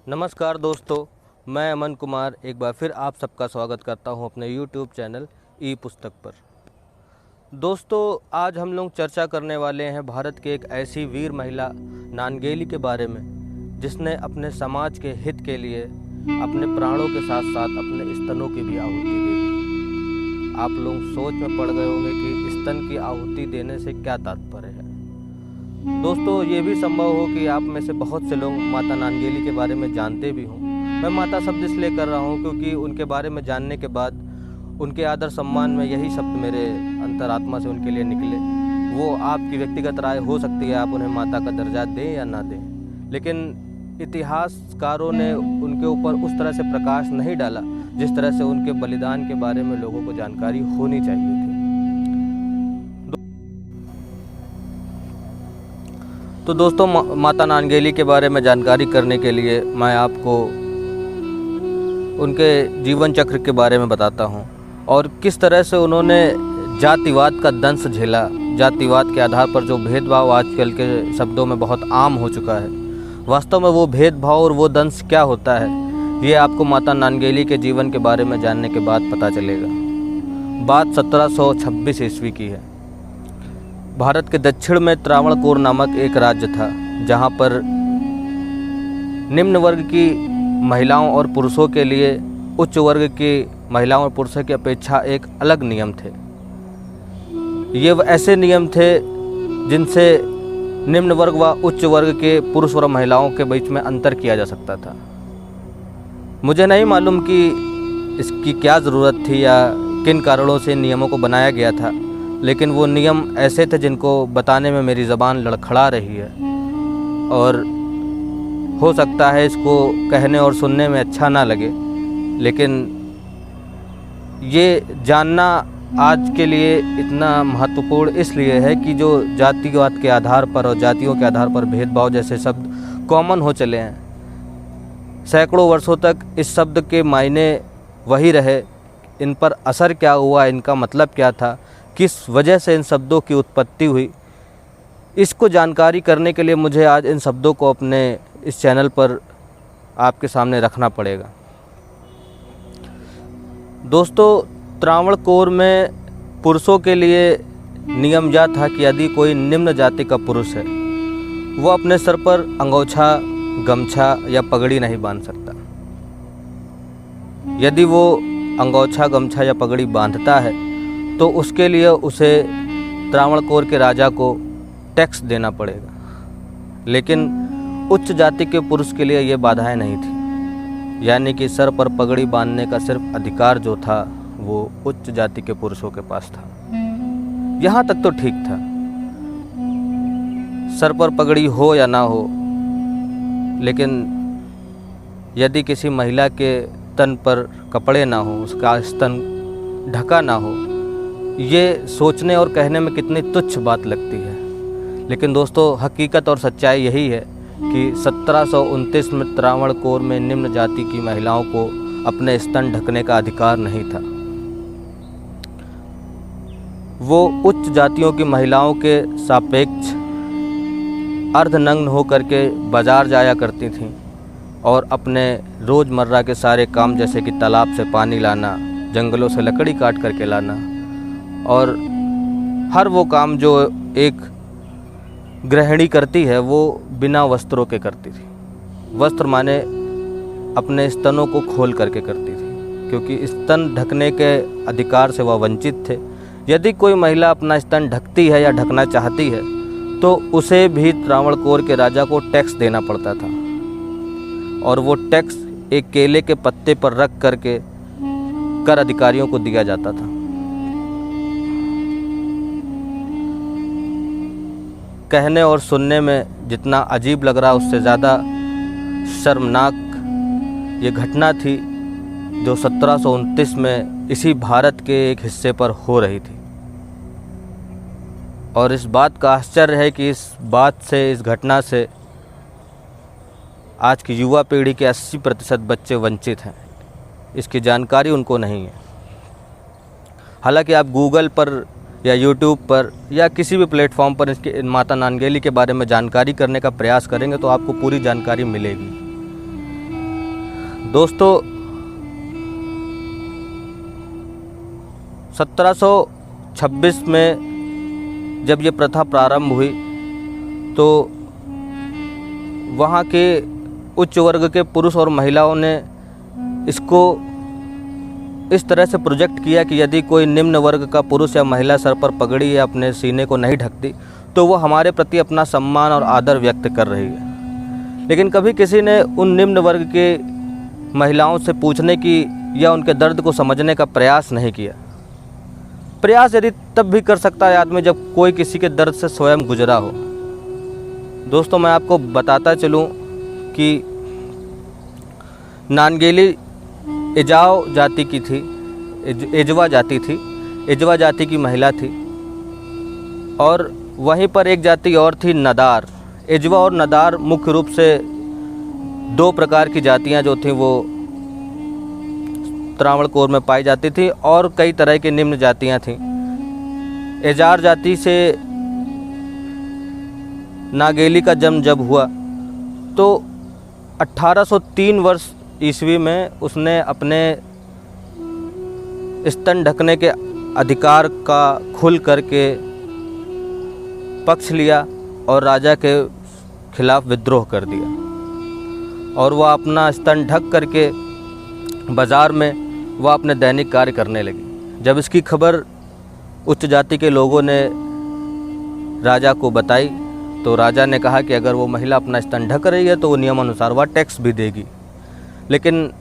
नमस्कार दोस्तों, मैं अमन कुमार एक बार फिर आप सबका स्वागत करता हूं अपने YouTube चैनल ई पुस्तक पर। दोस्तों, आज हम लोग चर्चा करने वाले हैं भारत की एक ऐसी वीर महिला नानगेली के बारे में, जिसने अपने समाज के हित के लिए अपने प्राणों के साथ साथ अपने स्तनों की भी आहुति दे दी। आप लोग सोच में पड़ गए होंगे कि स्तन की आहुति देने से क्या तात्पर्य है। दोस्तों, ये भी संभव हो कि आप में से बहुत से लोग माता नानगेली के बारे में जानते भी हों। मैं माता शब्द इसलिए कर रहा हूँ क्योंकि उनके बारे में जानने के बाद उनके आदर सम्मान में यही शब्द मेरे अंतरात्मा से उनके लिए निकले। वो आपकी व्यक्तिगत राय हो सकती है, आप उन्हें माता का दर्जा दें या ना दें, लेकिन इतिहासकारों ने उनके ऊपर उस तरह से प्रकाश नहीं डाला जिस तरह से उनके बलिदान के बारे में लोगों को जानकारी होनी चाहिए थी। तो दोस्तों, माता नानगेली के बारे में जानकारी करने के लिए मैं आपको उनके जीवन चक्र के बारे में बताता हूं और किस तरह से उन्होंने जातिवाद का दंश झेला। जातिवाद के आधार पर जो भेदभाव आजकल के शब्दों में बहुत आम हो चुका है, वास्तव में वो भेदभाव और वो दंश क्या होता है, ये आपको माता नानगेली के जीवन के बारे में जानने के बाद पता चलेगा। बात 1726 ईस्वी की है। भारत के दक्षिण में त्रावणकोर नामक एक राज्य था, जहाँ पर निम्न वर्ग की महिलाओं और पुरुषों के लिए उच्च वर्ग की महिलाओं और पुरुषों की अपेक्षा एक अलग नियम थे। ये ऐसे नियम थे जिनसे निम्न वर्ग व उच्च वर्ग के पुरुष और महिलाओं के बीच में अंतर किया जा सकता था। मुझे नहीं मालूम कि इसकी क्या ज़रूरत थी या किन कारणों से नियमों को बनाया गया था, लेकिन वो नियम ऐसे थे जिनको बताने में मेरी ज़बान लड़खड़ा रही है और हो सकता है इसको कहने और सुनने में अच्छा ना लगे, लेकिन ये जानना आज के लिए इतना महत्वपूर्ण इसलिए है कि जो जातिवाद के आधार पर और जातियों के आधार पर भेदभाव जैसे शब्द कॉमन हो चले हैं। सैकड़ों वर्षों तक इस शब्द के मायने वही रहे, इन पर असर क्या हुआ, इनका मतलब क्या था, किस वजह से इन शब्दों की उत्पत्ति हुई, इसको जानकारी करने के लिए मुझे आज इन शब्दों को अपने इस चैनल पर आपके सामने रखना पड़ेगा। दोस्तों, त्रावणकोर में पुरुषों के लिए नियम यह था कि यदि कोई निम्न जाति का पुरुष है, वो अपने सर पर अंगोछा, गमछा या पगड़ी नहीं बांध सकता। यदि वो अंगोछा, गमछा या पगड़ी बांधता है तो उसके लिए उसे त्रावणकोर के राजा को टैक्स देना पड़ेगा, लेकिन उच्च जाति के पुरुष के लिए ये बाधाएं नहीं थी। यानी कि सर पर पगड़ी बांधने का सिर्फ अधिकार जो था वो उच्च जाति के पुरुषों के पास था। यहाँ तक तो ठीक था, सर पर पगड़ी हो या ना हो, लेकिन यदि किसी महिला के तन पर कपड़े ना हो, उसका स्तन ढका ना हो, ये सोचने और कहने में कितनी तुच्छ बात लगती है। लेकिन दोस्तों, हकीकत और सच्चाई यही है कि 1729 में त्रावणकोर में निम्न जाति की महिलाओं को अपने स्तन ढकने का अधिकार नहीं था। वो उच्च जातियों की महिलाओं के सापेक्ष अर्धनग्न होकर के बाजार जाया करती थीं और अपने रोज़मर्रा के सारे काम जैसे कि तालाब से पानी लाना, जंगलों से लकड़ी काट करके लाना और हर वो काम जो एक गृहिणी करती है वो बिना वस्त्रों के करती थी। वस्त्र माने अपने स्तनों को खोल करके करती थी, क्योंकि स्तन ढकने के अधिकार से वह वंचित थे। यदि कोई महिला अपना स्तन ढकती है या ढकना चाहती है तो उसे भी त्रावणकोर के राजा को टैक्स देना पड़ता था, और वो टैक्स एक केले के पत्ते पर रख करके कर अधिकारियों को दिया जाता था। कहने और सुनने में जितना अजीब लग रहा उससे ज़्यादा शर्मनाक ये घटना थी जो 1729 में इसी भारत के एक हिस्से पर हो रही थी। और इस बात का आश्चर्य है कि इस बात से, इस घटना से आज की युवा पीढ़ी के 80% बच्चे वंचित हैं। इसकी जानकारी उनको नहीं है। हालांकि आप गूगल पर या यूट्यूब पर या किसी भी प्लेटफॉर्म पर इसके माता नानगेली के बारे में जानकारी करने का प्रयास करेंगे तो आपको पूरी जानकारी मिलेगी। दोस्तों 1726 में जब ये प्रथा प्रारंभ हुई तो वहाँ के उच्च वर्ग के पुरुष और महिलाओं ने इसको इस तरह से प्रोजेक्ट किया कि यदि कोई निम्न वर्ग का पुरुष या महिला सर पर पगड़ी या अपने सीने को नहीं ढकती तो वो हमारे प्रति अपना सम्मान और आदर व्यक्त कर रही है। लेकिन कभी किसी ने उन निम्न वर्ग के महिलाओं से पूछने की या उनके दर्द को समझने का प्रयास नहीं किया। प्रयास यदि तब भी कर सकता है आदमी जब कोई किसी के दर्द से स्वयं गुजरा हो। दोस्तों मैं आपको बताता चलूं कि नानगेली एजाव जाति की थी, एजवा जाति थी, एजवा जाति की महिला थी। और वहीं पर एक जाति और थी नदार। एजवा और नदार मुख्य रूप से दो प्रकार की जातियां जो थीं वो त्रावणकोर में पाई जाती थी और कई तरह की निम्न जातियां थीं। एजार जाति से नागेली का जन्म जब हुआ तो 1803 वर्ष ईस्वी में उसने अपने स्तन ढकने के अधिकार का खुल करके पक्ष लिया और राजा के खिलाफ विद्रोह कर दिया और वह अपना स्तन ढक करके बाज़ार में वह अपने दैनिक कार्य करने लगी। जब इसकी खबर उच्च जाति के लोगों ने राजा को बताई तो राजा ने कहा कि अगर वो महिला अपना स्तन ढक रही है तो वो नियमानुसार वह टैक्स भी देगी। लेकिन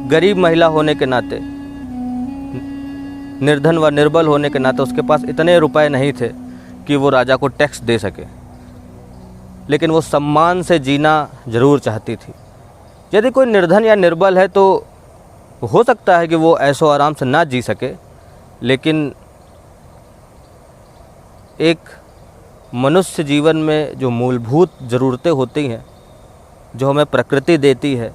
गरीब महिला होने के नाते, निर्धन व निर्बल होने के नाते उसके पास इतने रुपए नहीं थे कि वो राजा को टैक्स दे सके। लेकिन वो सम्मान से जीना ज़रूर चाहती थी। यदि कोई निर्धन या निर्बल है तो हो सकता है कि वो ऐशो आराम से ना जी सके, लेकिन एक मनुष्य जीवन में जो मूलभूत ज़रूरतें होती हैं, जो हमें प्रकृति देती है,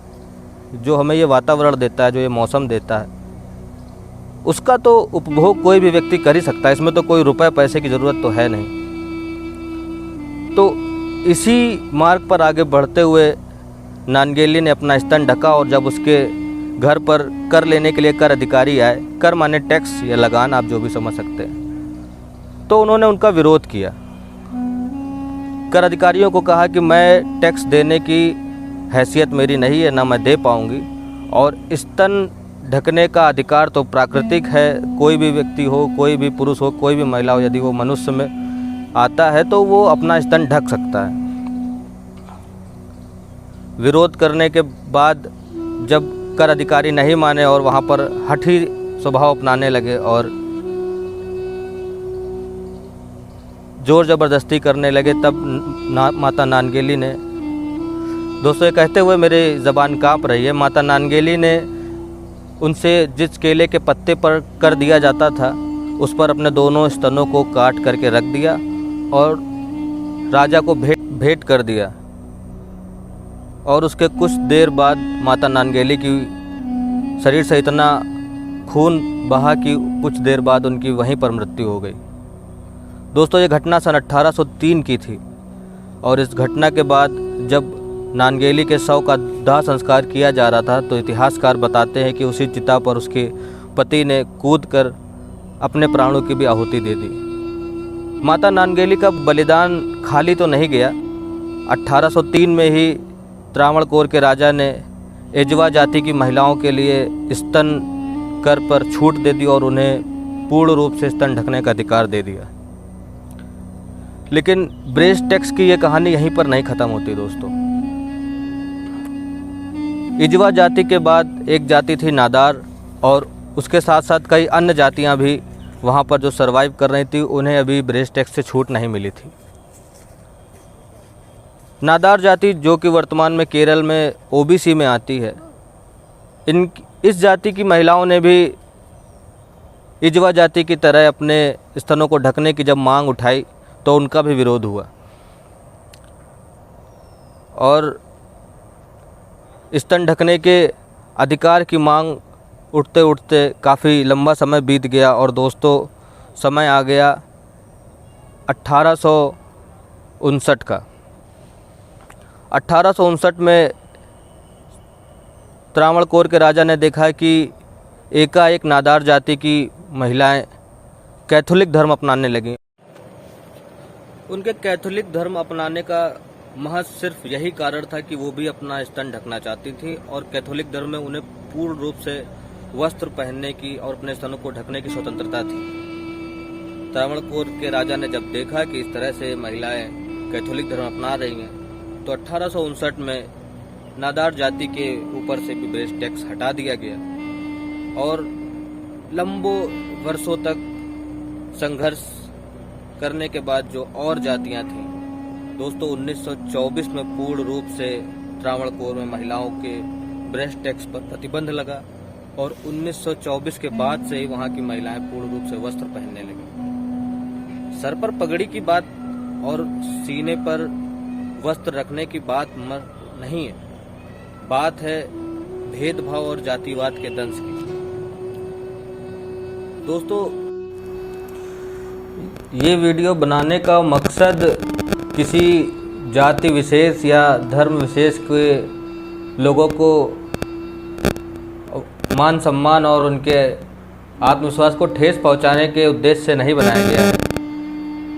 जो हमें ये वातावरण देता है, जो ये मौसम देता है, उसका तो उपभोग कोई भी व्यक्ति कर ही सकता है। इसमें तो कोई रुपए पैसे की ज़रूरत तो है नहीं। तो इसी मार्ग पर आगे बढ़ते हुए नानगेली ने अपना स्तन ढका और जब उसके घर पर कर लेने के लिए कर अधिकारी आए, कर माने टैक्स या लगान, आप जो भी समझ सकते हैं, तो उन्होंने उनका विरोध किया। कर अधिकारियों को कहा कि मैं टैक्स देने की हैसियत मेरी नहीं है, ना मैं दे पाऊंगी, और स्तन ढकने का अधिकार तो प्राकृतिक है। कोई भी व्यक्ति हो, कोई भी पुरुष हो, कोई भी महिला हो, यदि वो मनुष्य में आता है तो वो अपना स्तन ढक सकता है। विरोध करने के बाद जब कर अधिकारी नहीं माने और वहाँ पर हठी स्वभाव अपनाने लगे और जोर ज़बरदस्ती करने लगे, तब माता नानगेली ने, दोस्तों ये कहते हुए मेरी ज़बान काँप रही है, माता नानगेली ने उनसे जिस केले के पत्ते पर कर दिया जाता था उस पर अपने दोनों स्तनों को काट करके रख दिया और राजा को भेंट कर दिया। और उसके कुछ देर बाद माता नानगेली की शरीर से इतना खून बहा कि कुछ देर बाद उनकी वहीं पर मृत्यु हो गई। दोस्तों ये घटना सन 1803 की थी और इस घटना के बाद जब नानगेली के शव का दाह संस्कार किया जा रहा था तो इतिहासकार बताते हैं कि उसी चिता पर उसके पति ने कूदकर अपने प्राणों की भी आहुति दे दी। माता नानगेली का बलिदान खाली तो नहीं गया। 1803 में ही त्रावणकोर के राजा ने एजवा जाति की महिलाओं के लिए स्तन कर पर छूट दे दी और उन्हें पूर्ण रूप से स्तन ढकने का अधिकार दे दिया। लेकिन ब्रेस्ट टैक्स की ये कहानी यहीं पर नहीं ख़त्म होती दोस्तों। एजवा जाति के बाद एक जाति थी नादार और उसके साथ साथ कई अन्य जातियां भी वहाँ पर जो सरवाइव कर रही थी, उन्हें अभी ब्रेस्ट टैक्स से छूट नहीं मिली थी। नादार जाति जो कि वर्तमान में केरल में ओबीसी में आती है, इस जाति की महिलाओं ने भी एजवा जाति की तरह अपने स्तनों को ढकने की जब मांग उठाई तो उनका भी विरोध हुआ और स्तन ढकने के अधिकार की मांग उठते उठते काफ़ी लंबा समय बीत गया और दोस्तों समय आ गया 1859 का। 1859 में त्रावणकोर के राजा ने देखा कि एकाएक नादार जाति की महिलाएं कैथोलिक धर्म अपनाने लगीं। उनके कैथोलिक धर्म अपनाने का महज सिर्फ यही कारण था कि वो भी अपना स्तन ढकना चाहती थी और कैथोलिक धर्म में उन्हें पूर्ण रूप से वस्त्र पहनने की और अपने स्तनों को ढकने की स्वतंत्रता थी। त्रावणकोर के राजा ने जब देखा कि इस तरह से महिलाएं कैथोलिक धर्म अपना रही हैं तो 1859 में नादार जाति के ऊपर से भी ब्रेस्ट टैक्स हटा दिया गया और लंबों वर्षों तक संघर्ष करने के बाद जो और जातियां थीं, दोस्तों 1924 में पूर्ण रूप से त्रावणकोर में महिलाओं के ब्रेस्ट टैक्स पर प्रतिबंध लगा और 1924 के बाद से ही वहां की महिलाएं पूर्ण रूप से वस्त्र पहनने लगी। सर पर पगड़ी की बात और सीने पर वस्त्र रखने की बात नहीं है, बात है भेदभाव और जातिवाद के दंश की। दोस्तों, ये वीडियो बनाने का मकसद किसी जाति विशेष या धर्म विशेष के लोगों को मान सम्मान और उनके आत्मविश्वास को ठेस पहुंचाने के उद्देश्य से नहीं बनाया गया है।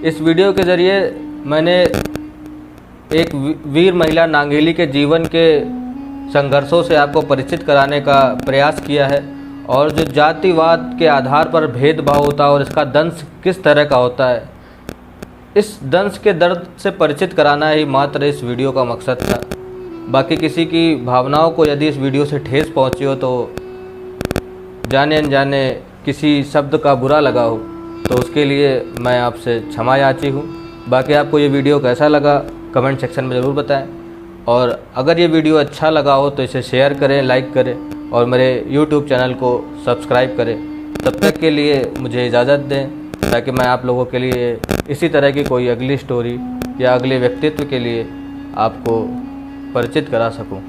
इस वीडियो के ज़रिए मैंने एक वीर महिला नांगेली के जीवन के संघर्षों से आपको परिचित कराने का प्रयास किया है और जो जातिवाद के आधार पर भेदभाव होता है और इसका दंश किस तरह का होता है, इस दंश के दर्द से परिचित कराना ही मात्र इस वीडियो का मकसद था। बाकी किसी की भावनाओं को यदि इस वीडियो से ठेस पहुंची हो, तो जाने अनजाने किसी शब्द का बुरा लगा हो, तो उसके लिए मैं आपसे क्षमा याची हूँ। बाकी आपको ये वीडियो कैसा लगा कमेंट सेक्शन में ज़रूर बताएं और अगर ये वीडियो अच्छा लगा हो तो इसे शेयर करें, लाइक करें और मेरे YouTube चैनल को सब्सक्राइब करें। तब तक के लिए मुझे इजाज़त दें ताकि मैं आप लोगों के लिए इसी तरह की कोई अगली स्टोरी या अगले व्यक्तित्व के लिए आपको परिचित करा सकूं।